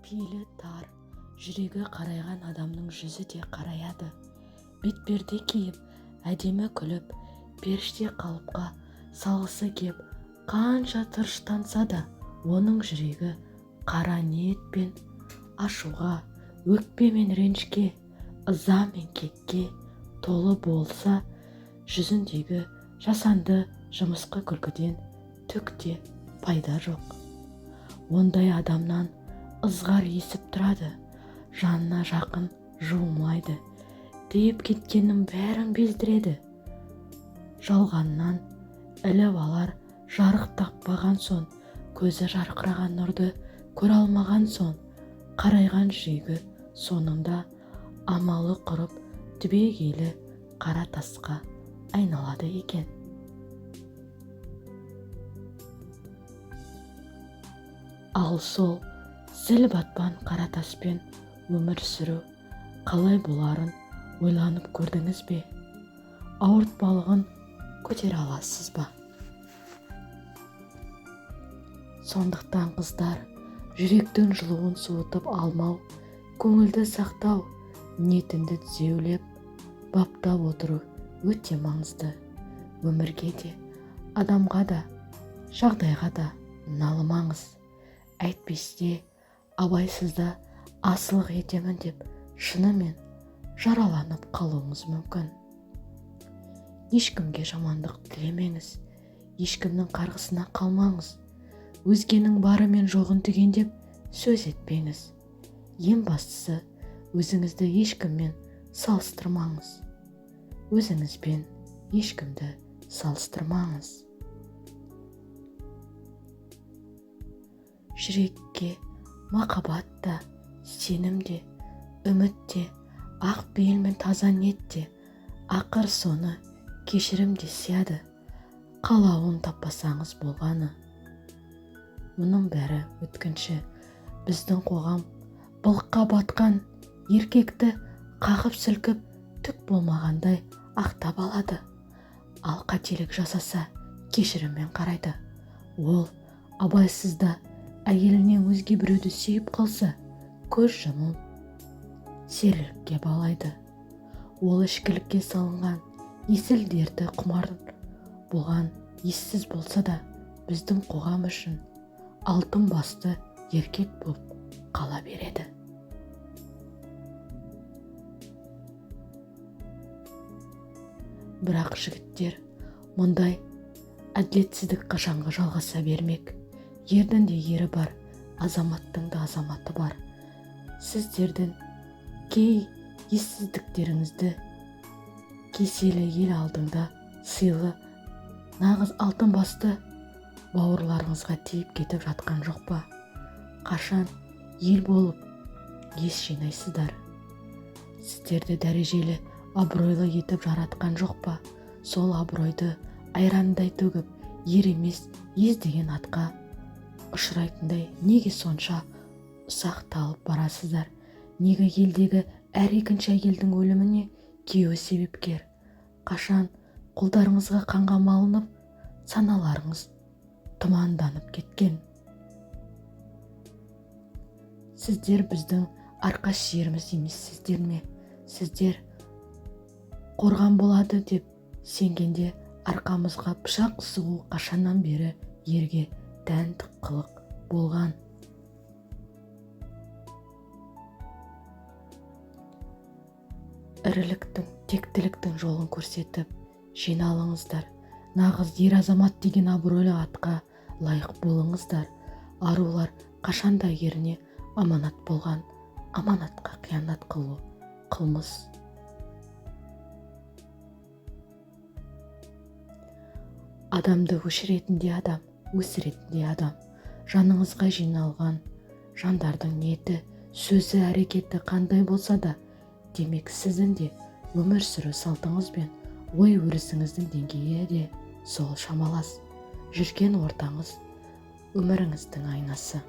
пейілі тар, жүрегі қарайған адамның жүзі де қараяды. Бетперде киіп, әдемі күліп, періште қалыпқа салғысы кеп, қанша тырыштанса да, оның жүрегі қара ниетпен, ашуға, өкпе мен ренішке, ыза мен кекке толы болса, жүзіндегі жасанды жымысқы күлкіден түк те пайда жоқ. Ондай адамнан ызғар есіп тұрады, жанына жақын жуымайды, дейіп кеткеннің бәрін бездіреді. Жалғаннан іліп алар жарық таппаған сон, көзі жарқыраған нұрды көре алмаған сон, қарайған жүрегі соныңда амалы құрып түбегейлі қара тасқа айналады екен. Ал сол зіл батпан қара таспен өмір сүру қалай боларын ойланып көрдіңіз бе? Ауыртпалығын көтере аласыз ба? Сондықтан қыздар, жүректің жылуын суытып алмау, көңілді сақтау, ниетіңді түзеулеп, баптап отыру өте маңызды. Өмірге де, адамға да, жағдайға да налымаңыз. Әйтпесте, абайсызда асылық етемін деп шынымен жараланып қалуыңыз мүмкін. Ешкімге жамандық тілемеңіз, ешкімнің қарғысына қалмаңыз. Өзгенің бары мен жоғын түгендеп сөз етпеңіз. Ең бастысы, өзіңізді ешкіммен салыстырмаңыз. Өзіңізбен ешкімді салыстырмаңыз. Жүрекке махаббат та, сенім де, үміт те, ақ бейіл мен таза ниет те, ақыр соны кешірім де сияды, қалауын таппасаңыз болғаны. Мұның бәрі өткінші. Біздің қоғам былыққа батқан еркекті қағып сілкіп түк болмағандай ақтап алады. Ал қателік жасаса кешіріммен қарайды. Ол абайсызда әйелінен өзге біреуді сүйіп қалса, көз жұмып серілікке балайды. Ол ішкілікке салынған есіл дерті құмар болған ессіз болса да, біздің қоғам үшін алтын басты еркек болып қала береді. Бірақ жігіттер, мұндай әділетсіздік қашанға жалғаса бермек. Ердің де ері бар, азаматтың да азаматы бар. Сіздердің кей ессіздіктеріңізді кеселі ел алдыңда сыйлы, нағыз алтын басты бауырларыңызға тиіп кетіп жатқан жоқ па? Қашан ел болып ес жинайсыздар? Сіздерді дәрежелі, абыройлы етіп жаратқан жоқ па? Сол абыройды айрандай төгіп, ер емес ез деген атқа ұшырайтындай неге сонша ұсақталып барасыздар? Неге елдегі әр екінші әйелдің өліміне күйеуі себепкер? Қашан қолдарыңызға қанға малынып, саналарыңыз тұманданып кеткен? Сіздер біздің арқа сүйеріміз емессіздер ме? Сіздер қорған болады деп сенгенде арқамызға пышақ сұғу қашаннан бері ерге тән қылық болған. Іріліктің, тектіліктің жолын көрсетіп, жиналыңыздар. Нағыз ер азамат деген абыройлы атқа лайық болыңыздар. Арулар қашанда еріне аманат болған, аманатқа қиянат қылу қылмыс. Адамды өшіретінде адам, өсіретінде адам. Жаныңызға жиналған жандардың ниеті, сөзі, әрекеті қандай болса да, демек сіздің де өмір сүру салтыңыз бен ой өрісіңіздің деңгейі де сол шамалас. Жүрген ортаңыз өміріңіздің айнасы.